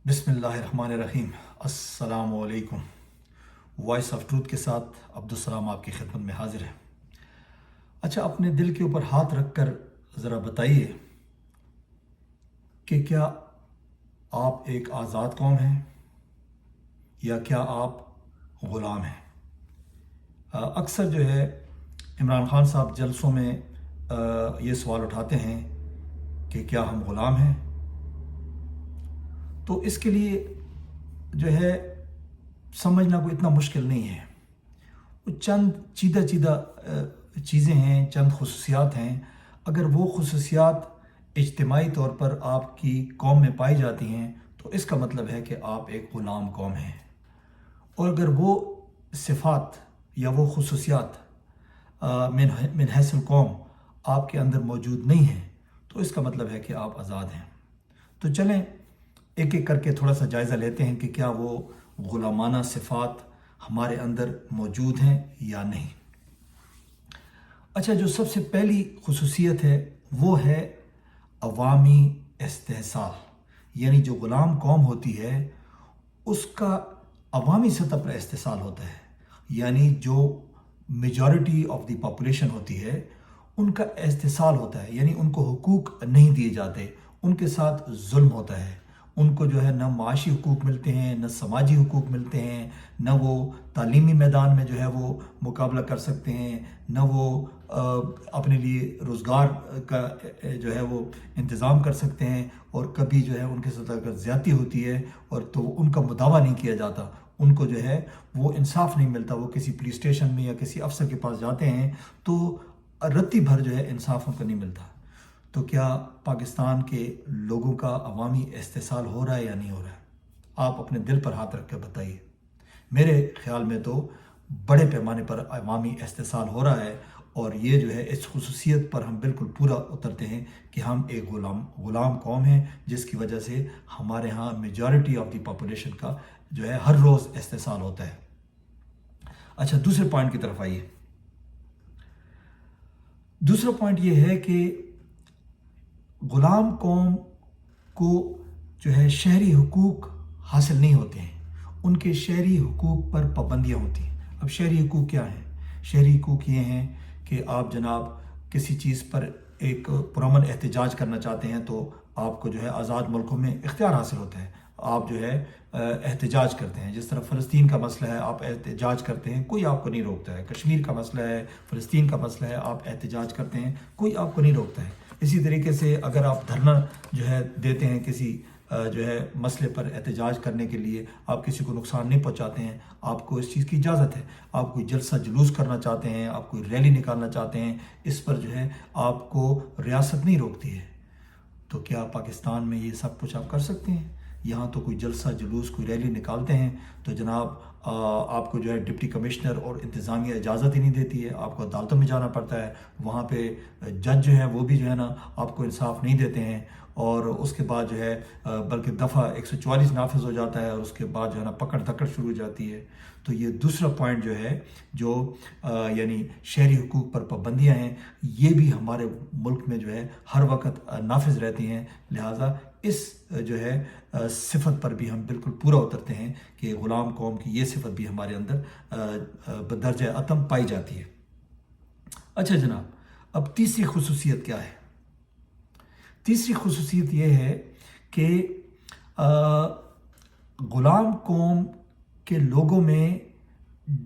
بسم اللہ الرحمن الرحیم۔ السلام علیکم۔ وائس آف ٹروتھ کے ساتھ عبدالسلام آپ کی خدمت میں حاضر ہے۔ اچھا، اپنے دل کے اوپر ہاتھ رکھ کر ذرا بتائیے کہ کیا آپ ایک آزاد قوم ہیں یا کیا آپ غلام ہیں؟ اکثر جو ہے عمران خان صاحب جلسوں میں یہ سوال اٹھاتے ہیں کہ کیا ہم غلام ہیں؟ تو اس کے لیے جو ہے سمجھنا کوئی اتنا مشکل نہیں ہے۔ وہ چند چیدہ چیزیں ہیں، چند خصوصیات ہیں۔ اگر وہ خصوصیات اجتماعی طور پر آپ کی قوم میں پائی جاتی ہیں تو اس کا مطلب ہے کہ آپ ایک غلام قوم ہیں، اور اگر وہ صفات یا وہ خصوصیات من حیث القوم آپ کے اندر موجود نہیں ہیں تو اس کا مطلب ہے کہ آپ آزاد ہیں۔ تو چلیں ایک ایک کر کے تھوڑا سا جائزہ لیتے ہیں کہ کیا وہ غلامانہ صفات ہمارے اندر موجود ہیں یا نہیں۔ اچھا، جو سب سے پہلی خصوصیت ہے وہ ہے عوامی استحصال، یعنی جو غلام قوم ہوتی ہے اس کا عوامی سطح پر استحصال ہوتا ہے، یعنی جو میجورٹی آف دی پاپولیشن ہوتی ہے ان کا استحصال ہوتا ہے، یعنی ان کو حقوق نہیں دیے جاتے، ان کے ساتھ ظلم ہوتا ہے، ان کو جو ہے نہ معاشی حقوق ملتے ہیں، نہ سماجی حقوق ملتے ہیں، نہ وہ تعلیمی میدان میں جو ہے وہ مقابلہ کر سکتے ہیں، نہ وہ اپنے لیے روزگار کا جو ہے وہ انتظام کر سکتے ہیں، اور کبھی جو ہے ان کے ساتھ اگر زیادتی ہوتی ہے اور تو ان کا مداوع نہیں کیا جاتا، ان کو جو ہے وہ انصاف نہیں ملتا، وہ کسی پولیس اسٹیشن میں یا کسی افسر کے پاس جاتے ہیں تو رتی بھر جو ہے انصاف ان کو نہیں ملتا۔ تو کیا پاکستان کے لوگوں کا عوامی استحصال ہو رہا ہے یا نہیں ہو رہا ہے؟ آپ اپنے دل پر ہاتھ رکھ کے بتائیے۔ میرے خیال میں تو بڑے پیمانے پر عوامی استحصال ہو رہا ہے، اور یہ جو ہے اس خصوصیت پر ہم بالکل پورا اترتے ہیں کہ ہم ایک غلام قوم ہیں، جس کی وجہ سے ہمارے ہاں میجورٹی آف دی پاپولیشن کا جو ہے ہر روز استحصال ہوتا ہے۔ اچھا، دوسرے پوائنٹ کی طرف آئیے۔ دوسرا پوائنٹ یہ ہے کہ غلام قوم کو جو ہے شہری حقوق حاصل نہیں ہوتے ہیں، ان کے شہری حقوق پر پابندیاں ہوتی ہیں۔ اب شہری حقوق کیا ہیں؟ شہری حقوق یہ ہیں کہ آپ جناب کسی چیز پر ایک پرامن احتجاج کرنا چاہتے ہیں تو آپ کو جو ہے آزاد ملکوں میں اختیار حاصل ہوتا ہے، آپ جو ہے احتجاج کرتے ہیں۔ جس طرح فلسطین کا مسئلہ ہے، آپ احتجاج کرتے ہیں، کوئی آپ کو نہیں روکتا ہے۔ کشمیر کا مسئلہ ہے، فلسطین کا مسئلہ ہے، آپ احتجاج کرتے ہیں، کوئی آپ کو نہیں روکتا ہے۔ اسی طریقے سے اگر آپ دھرنا جو ہے دیتے ہیں کسی جو ہے مسئلے پر احتجاج کرنے کے لیے، آپ کسی کو نقصان نہیں پہنچاتے ہیں، آپ کو اس چیز کی اجازت ہے۔ آپ کوئی جلسہ جلوس کرنا چاہتے ہیں، آپ کوئی ریلی نکالنا چاہتے ہیں، اس پر جو ہے آپ کو ریاست نہیں روکتی ہے۔ تو کیا پاکستان میں یہ سب کچھ آپ کر سکتے ہیں؟ یہاں تو کوئی جلسہ جلوس کوئی ریلی نکالتے ہیں تو جناب آپ کو جو ہے ڈپٹی کمشنر اور انتظامیہ اجازت ہی نہیں دیتی ہے، آپ کو عدالتوں میں جانا پڑتا ہے، وہاں پہ جج جو ہیں وہ بھی جو ہے نا آپ کو انصاف نہیں دیتے ہیں، اور اس کے بعد جو ہے بلکہ دفعہ 144 نافذ ہو جاتا ہے، اور اس کے بعد جو ہے نا پکڑ دھکڑ شروع ہو جاتی ہے۔ تو یہ دوسرا پوائنٹ جو ہے جو یعنی شہری حقوق پر پابندیاں ہیں، یہ بھی ہمارے ملک میں جو ہے ہر وقت نافذ رہتی ہیں، لہٰذا اس جو ہے صفت پر بھی ہم بالکل پورا اترتے ہیں کہ غلام قوم کی یہ صفت بھی ہمارے اندر بدرجہ عتم پائی جاتی ہے۔ اچھا جناب، اب تیسری خصوصیت کیا ہے؟ تیسری خصوصیت یہ ہے کہ غلام قوم کے لوگوں میں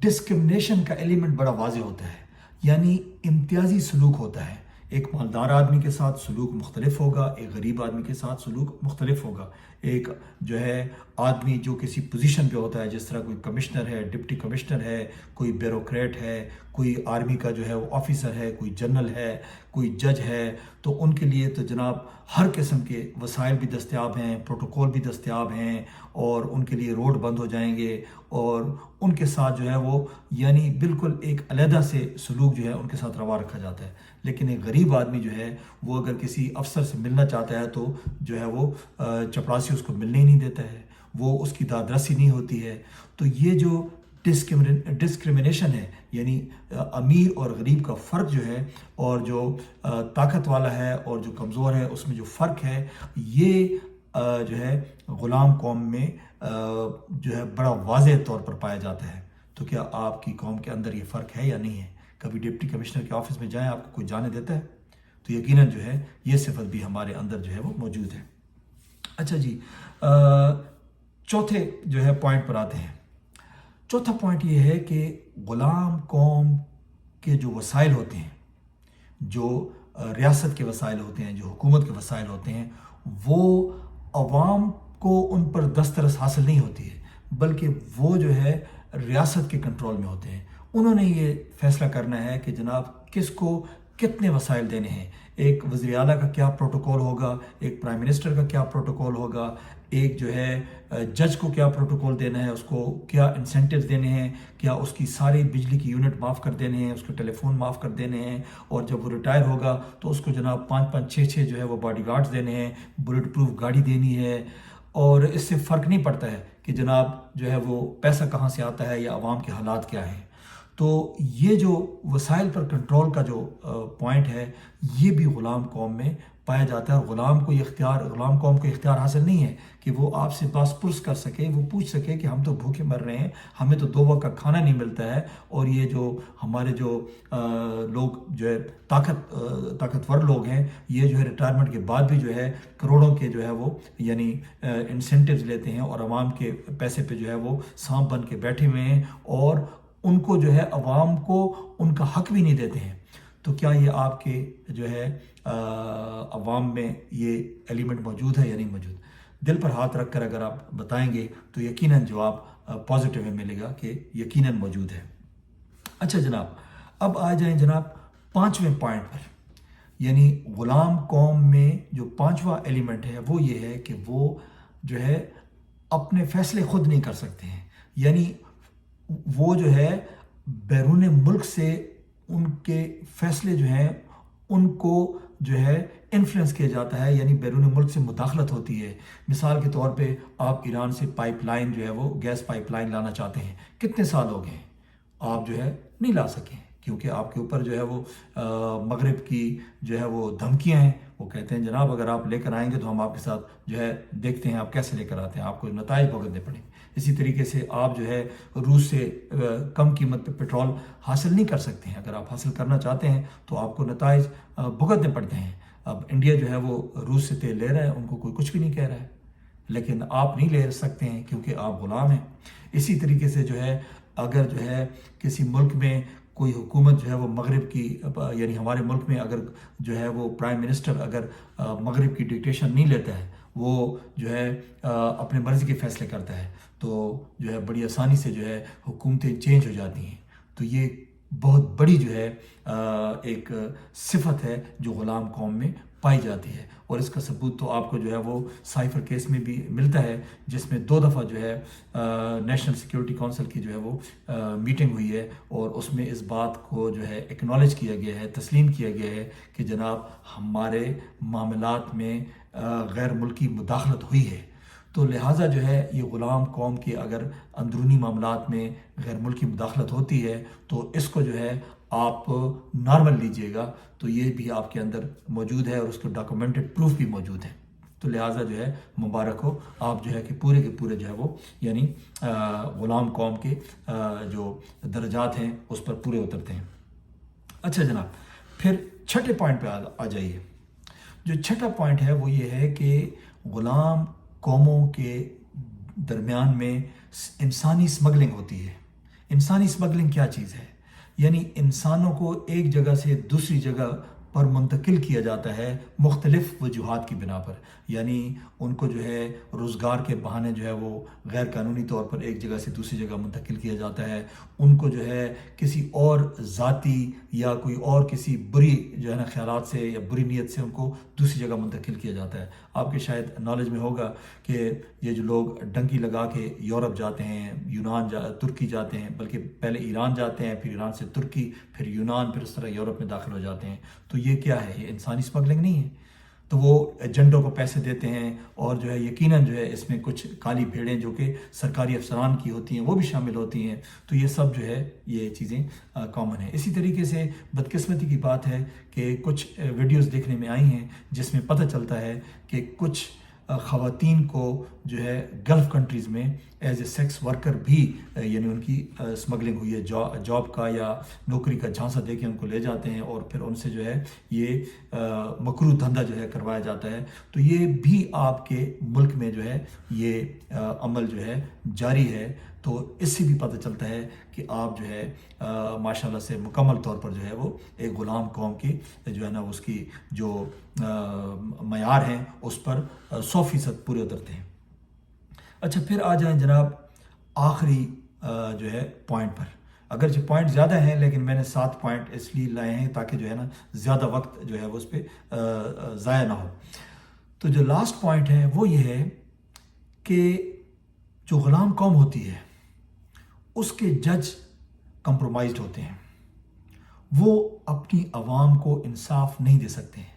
ڈسکرمنیشن کا ایلیمنٹ بڑا واضح ہوتا ہے، یعنی امتیازی سلوک ہوتا ہے۔ ایک مالدار آدمی کے ساتھ سلوک مختلف ہوگا، ایک غریب آدمی کے ساتھ سلوک مختلف ہوگا۔ ایک جو ہے آدمی جو کسی پوزیشن پہ ہوتا ہے، جس طرح کوئی کمشنر ہے، ڈپٹی کمشنر ہے، کوئی بیوروکریٹ ہے، کوئی آرمی کا جو ہے وہ آفیسر ہے، کوئی جنرل ہے، کوئی جج ہے، تو ان کے لیے تو جناب ہر قسم کے وسائل بھی دستیاب ہیں، پروٹوکول بھی دستیاب ہیں، اور ان کے لیے روڈ بند ہو جائیں گے، اور ان کے ساتھ جو ہے وہ یعنی بالکل ایک علیحدہ سے سلوک جو ہے ان کے ساتھ روا رکھا جاتا ہے۔ لیکن ایک غریب آدمی جو ہے وہ اگر کسی افسر سے ملنا چاہتا ہے تو جو ہے وہ چپراسی اس کو ملنے ہی نہیں دیتا ہے، وہ اس کی داد رسی نہیں ہوتی ہے۔ تو یہ جو ڈسکرمنیشن ہے، یعنی امیر اور غریب کا فرق جو ہے، اور جو طاقت والا ہے اور جو کمزور ہے اس میں جو فرق ہے، یہ جو ہے غلام قوم میں جو ہے بڑا واضح طور پر پایا جاتا ہے، تو کیا آپ کی قوم کے اندر یہ فرق ہے یا نہیں ہے؟ کبھی ڈپٹی کمشنر کے آفس میں جائیں، آپ کو کوئی جانے دیتا ہے؟ تو یقیناً جو ہے یہ صفت بھی ہمارے اندر جو ہے وہ موجود ہے۔ اچھا جی، چوتھے جو ہے پوائنٹ پر آتے ہیں۔ چوتھا پوائنٹ یہ ہے کہ غلام قوم کے جو وسائل ہوتے ہیں، جو ریاست کے وسائل ہوتے ہیں، جو حکومت کے وسائل ہوتے ہیں، وہ عوام کو ان پر دسترس حاصل نہیں ہوتی ہے، بلکہ وہ جو ہے ریاست کے کنٹرول میں ہوتے ہیں۔ انہوں نے یہ فیصلہ کرنا ہے کہ جناب کس کو کتنے وسائل دینے ہیں، ایک وزیر اعلیٰ کا کیا پروٹوکول ہوگا، ایک پرائم منسٹر کا کیا پروٹوکول ہوگا، ایک جو ہے جج کو کیا پروٹوکول دینا ہے، اس کو کیا انسینٹیوز دینے ہیں، کیا اس کی ساری بجلی کی یونٹ معاف کر دینے ہیں، اس کے ٹیلی فون معاف کر دینے ہیں، اور جب وہ ریٹائر ہوگا تو اس کو جناب 5-5 6 جو ہے وہ باڈی گارڈز دینے ہیں، بلٹ پروف گاڑی دینی ہے۔ اور اس سے فرق نہیں پڑتا ہے کہ جناب جو ہے وہ پیسہ کہاں سے آتا ہے یا عوام کے حالات کیا ہیں۔ تو یہ جو وسائل پر کنٹرول کا جو پوائنٹ ہے، یہ بھی غلام قوم میں پایا جاتا ہے۔ اور غلام قوم کو اختیار حاصل نہیں ہے کہ وہ آپ سے باس پرس کر سکے، وہ پوچھ سکے کہ ہم تو بھوکے مر رہے ہیں، ہمیں تو 2 وقت کا کھانا نہیں ملتا ہے، اور یہ جو ہمارے جو لوگ جو ہے طاقتور لوگ ہیں، یہ جو ہے ریٹائرمنٹ کے بعد بھی جو ہے کروڑوں کے جو ہے وہ یعنی انسینٹیوز لیتے ہیں، اور عوام کے پیسے پہ جو ہے وہ سانپ بن کے بیٹھے ہوئے ہیں، اور ان کو جو ہے عوام کو ان کا حق بھی نہیں دیتے ہیں۔ تو کیا یہ آپ کے جو ہے عوام میں یہ ایلیمنٹ موجود ہے یا نہیں موجود؟ دل پر ہاتھ رکھ کر اگر آپ بتائیں گے تو یقیناً جواب پازیٹیو میں ملے گا کہ یقیناً موجود ہے۔ اچھا جناب، اب آ جائیں جناب 5ویں پوائنٹ پر، یعنی غلام قوم میں جو 5واں ایلیمنٹ ہے وہ یہ ہے کہ وہ جو ہے اپنے فیصلے خود نہیں کر سکتے ہیں، یعنی وہ جو ہے بیرون ملک سے ان کے فیصلے جو ہیں ان کو جو ہے انفلوئنس کیا جاتا ہے، یعنی بیرون ملک سے مداخلت ہوتی ہے۔ مثال کے طور پہ آپ ایران سے پائپ لائن جو ہے وہ گیس پائپ لائن لانا چاہتے ہیں، کتنے سال ہو گئے آپ جو ہے نہیں لا سکیں، کیونکہ آپ کے اوپر جو ہے وہ مغرب کی جو ہے وہ دھمکیاں ہیں۔ وہ کہتے ہیں جناب اگر آپ لے کر آئیں گے تو ہم آپ کے ساتھ جو ہے دیکھتے ہیں آپ کیسے لے کر آتے ہیں، آپ کو نتائج بھگتنے پڑیں گے۔ اسی طریقے سے آپ جو ہے روس سے کم قیمت پہ پیٹرول حاصل نہیں کر سکتے ہیں، اگر آپ حاصل کرنا چاہتے ہیں تو آپ کو نتائج بھگتنے پڑتے ہیں۔ اب انڈیا جو ہے وہ روس سے تیل لے رہا ہے، ان کو کوئی کچھ بھی نہیں کہہ رہا ہے، لیکن آپ نہیں لے سکتے ہیں کیونکہ آپ غلام ہیں۔ اسی طریقے سے جو ہے اگر جو ہے کسی ملک میں کوئی حکومت جو ہے وہ مغرب کی یعنی ہمارے ملک میں اگر جو ہے وہ پرائم منسٹر اگر مغرب کی ڈکٹیشن نہیں لیتا ہے، وہ جو ہے اپنے مرضی کے فیصلے کرتا ہے، تو جو ہے بڑی آسانی سے جو ہے حکومتیں چینج ہو جاتی ہیں۔ تو یہ بہت بڑی جو ہے ایک صفت ہے جو غلام قوم میں پائی جاتی ہے، اور اس کا ثبوت تو آپ کو جو ہے وہ سائفر کیس میں بھی ملتا ہے، جس میں 2 دفعہ جو ہے نیشنل سیکیورٹی کونسل کی جو ہے وہ میٹنگ ہوئی ہے، اور اس میں اس بات کو جو ہے ایکنالج کیا گیا ہے، تسلیم کیا گیا ہے کہ جناب ہمارے معاملات میں غیر ملکی مداخلت ہوئی ہے۔ تو لہٰذا جو ہے یہ غلام قوم کے اگر اندرونی معاملات میں غیر ملکی مداخلت ہوتی ہے تو اس کو جو ہے آپ نارمل لیجئے گا، تو یہ بھی آپ کے اندر موجود ہے، اور اس کو ڈاکومنٹڈ پروف بھی موجود ہے۔ تو لہٰذا جو ہے مبارک ہو، آپ جو ہے کہ پورے کے پورے جو ہے وہ یعنی غلام قوم کے جو درجات ہیں اس پر پورے اترتے ہیں۔ اچھا جناب، پھر 6ٹھے پوائنٹ پہ آ جائیے۔ جو 6ٹھا پوائنٹ ہے وہ یہ ہے کہ غلام قوموں کے درمیان میں انسانی اسمگلنگ ہوتی ہے۔ انسانی اسمگلنگ کیا چیز ہے؟ یعنی انسانوں کو ایک جگہ سے دوسری جگہ پر منتقل کیا جاتا ہے مختلف وجوہات کی بنا پر، یعنی ان کو جو ہے روزگار کے بہانے جو ہے وہ غیر قانونی طور پر ایک جگہ سے دوسری جگہ منتقل کیا جاتا ہے، ان کو جو ہے کسی اور ذاتی یا کوئی اور کسی بری جو ہے نا خیالات سے یا بری نیت سے ان کو دوسری جگہ منتقل کیا جاتا ہے۔ آپ کے شاید نالج میں ہوگا کہ یہ جو لوگ ڈنکی لگا کے یورپ جاتے ہیں، ترکی جاتے ہیں، بلکہ پہلے ایران جاتے ہیں، پھر ایران سے ترکی، پھر یونان، پھر اس طرح یورپ میں داخل ہو جاتے ہیں، تو یہ کیا ہے؟ یہ انسانی اسمگلنگ نہیں ہے؟ تو وہ ایجنٹوں کو پیسے دیتے ہیں، اور جو ہے یقیناً جو ہے اس میں کچھ کالی بھیڑیں جو کہ سرکاری افسران کی ہوتی ہیں وہ بھی شامل ہوتی ہیں، تو یہ سب جو ہے یہ چیزیں کامن ہیں۔ اسی طریقے سے بدقسمتی کی بات ہے کہ کچھ ویڈیوز دیکھنے میں آئی ہیں جس میں پتہ چلتا ہے کہ کچھ خواتین کو جو ہے گلف کنٹریز میں ایز اے سیکس ورکر بھی یعنی ان کی اسمگلنگ ہوئی ہے، جاب کا یا نوکری کا جھانسا دے کے ان کو لے جاتے ہیں اور پھر ان سے جو ہے یہ مکروہ دھندا جو ہے کروایا جاتا ہے. تو یہ بھی آپ کے ملک میں جو ہے یہ عمل جو ہے جاری ہے. تو اس سے بھی پتہ چلتا ہے کہ آپ جو ہے ماشاءاللہ سے مکمل طور پر جو ہے وہ ایک غلام قوم کی جو ہے نا اس کی جو معیار ہیں اس پر 100% پورے اترتے ہیں. اچھا پھر آ جائیں جناب آخری جو ہے پوائنٹ پر. اگرچہ پوائنٹ زیادہ ہیں لیکن میں نے 7 پوائنٹ اس لیے لائے ہیں تاکہ جو ہے نا زیادہ وقت جو ہے وہ اس پہ ضائع نہ ہو. تو جو لاسٹ پوائنٹ ہے وہ یہ ہے کہ جو غلام قوم ہوتی ہے اس کے جج کمپرومائزڈ ہوتے ہیں. وہ اپنی عوام کو انصاف نہیں دے سکتے ہیں،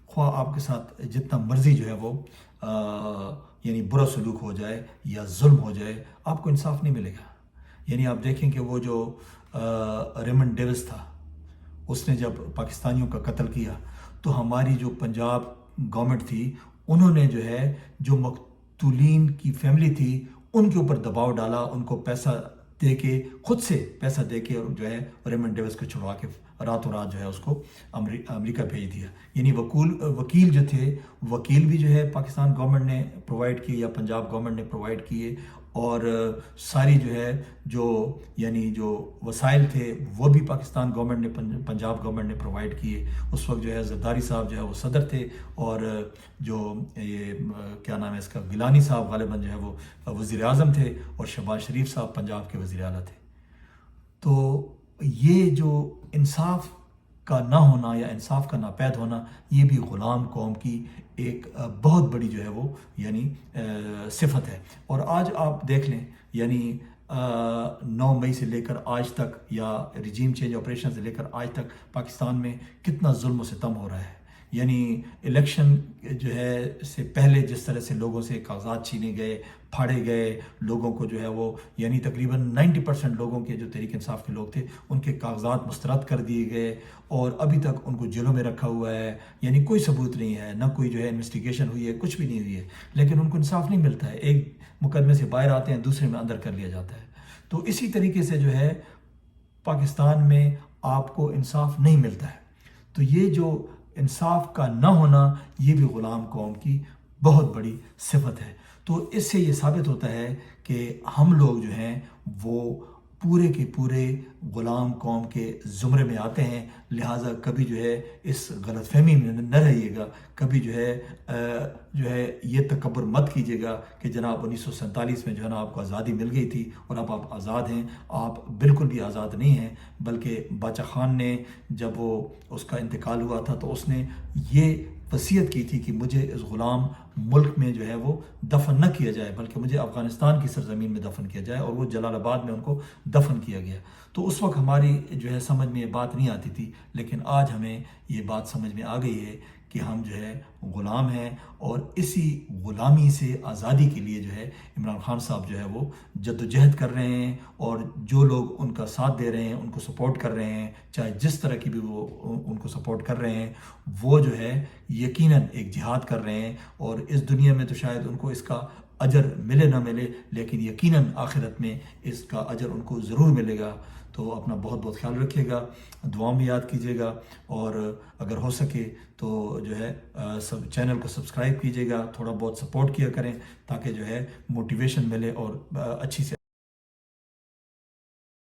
خواہ آپ کے ساتھ جتنا مرضی جو ہے وہ یعنی برا سلوک ہو جائے یا ظلم ہو جائے، آپ کو انصاف نہیں ملے گا. یعنی آپ دیکھیں کہ وہ جو ریمنڈ ڈیوس تھا، اس نے جب پاکستانیوں کا قتل کیا تو ہماری جو پنجاب گورنمنٹ تھی انہوں نے جو ہے جو مقتولین کی فیملی تھی ان کے اوپر دباؤ ڈالا، ان کو پیسہ دے کے، خود سے پیسہ دے کے جو ہے ریمنڈ ڈیوس کو چھڑوا کے راتوں رات جو ہے اس کو امریکہ بھیج دیا. یعنی وکیل جو تھے، وکیل بھی جو ہے پاکستان گورنمنٹ نے پرووائڈ کیے یا پنجاب گورنمنٹ نے پرووائڈ کیے، اور ساری جو ہے جو یعنی جو وسائل تھے وہ بھی پاکستان گورنمنٹ نے پنجاب گورنمنٹ نے پرووائڈ کیے. اس وقت جو ہے زرداری صاحب جو ہے وہ صدر تھے، اور جو یہ کیا نام ہے اس کا، گیلانی صاحب غالباً جو ہے وہ وزیر اعظم تھے، اور شہباز شریف صاحب پنجاب کے وزیر اعلیٰ تھے. تو یہ جو انصاف کا نہ ہونا یا انصاف کا ناپید ہونا، یہ بھی غلام قوم کی ایک بہت بڑی جو ہے وہ یعنی صفت ہے. اور آج آپ دیکھ لیں یعنی 9 مئی سے لے کر آج تک، یا ریجیم چینج آپریشن سے لے کر آج تک پاکستان میں کتنا ظلم و ستم ہو رہا ہے. یعنی الیکشن جو ہے سے پہلے جس طرح سے لوگوں سے کاغذات چھینے گئے، پھاڑے گئے، لوگوں کو جو ہے وہ یعنی تقریباً 90% لوگوں کے جو تحریک انصاف کے لوگ تھے ان کے کاغذات مسترد کر دیے گئے، اور ابھی تک ان کو جیلوں میں رکھا ہوا ہے. یعنی کوئی ثبوت نہیں ہے، نہ کوئی جو ہے انویسٹیگیشن ہوئی ہے، کچھ بھی نہیں ہوئی ہے، لیکن ان کو انصاف نہیں ملتا ہے. ایک مقدمے سے باہر آتے ہیں، دوسرے میں اندر کر لیا جاتا ہے. تو اسی طریقے سے جو ہے پاکستان میں آپ کو انصاف نہیں ملتا ہے. تو یہ جو انصاف کا نہ ہونا، یہ بھی غلام قوم کی بہت بڑی صفت ہے. تو اس سے یہ ثابت ہوتا ہے کہ ہم لوگ جو ہیں وہ پورے کے پورے غلام قوم کے زمرے میں آتے ہیں. لہٰذا کبھی جو ہے اس غلط فہمی میں نہ رہیے گا، کبھی جو ہے یہ تکبر مت کیجیے گا کہ جناب 1947 میں جو ہے نا آپ کو آزادی مل گئی تھی اور اب آپ آزاد ہیں. آپ بالکل بھی آزاد نہیں ہیں، بلکہ باچا خان نے جب وہ اس کا انتقال ہوا تھا تو اس نے یہ وصیت کی تھی کہ مجھے اس غلام ملک میں جو ہے وہ دفن نہ کیا جائے، بلکہ مجھے افغانستان کی سرزمین میں دفن کیا جائے، اور وہ جلال آباد میں ان کو دفن کیا گیا. تو اس وقت ہماری جو ہے سمجھ میں یہ بات نہیں آتی تھی، لیکن آج ہمیں یہ بات سمجھ میں آ گئی ہے کہ ہم جو ہے غلام ہیں، اور اسی غلامی سے آزادی کے لیے جو ہے عمران خان صاحب جو ہے وہ جدوجہد کر رہے ہیں، اور جو لوگ ان کا ساتھ دے رہے ہیں، ان کو سپورٹ کر رہے ہیں، چاہے جس طرح کی بھی وہ ان کو سپورٹ کر رہے ہیں، وہ جو ہے یقیناً ایک جہاد کر رہے ہیں. اور اس دنیا میں تو شاید ان کو اس کا اجر ملے نہ ملے، لیکن یقیناً آخرت میں اس کا اجر ان کو ضرور ملے گا. تو اپنا بہت بہت خیال رکھیے گا، دعاؤں میں یاد کیجیے گا، اور اگر ہو سکے تو جو ہے سب چینل کو سبسکرائب کیجیے گا، تھوڑا بہت سپورٹ کیا کریں تاکہ جو ہے موٹیویشن ملے اور اچھی سے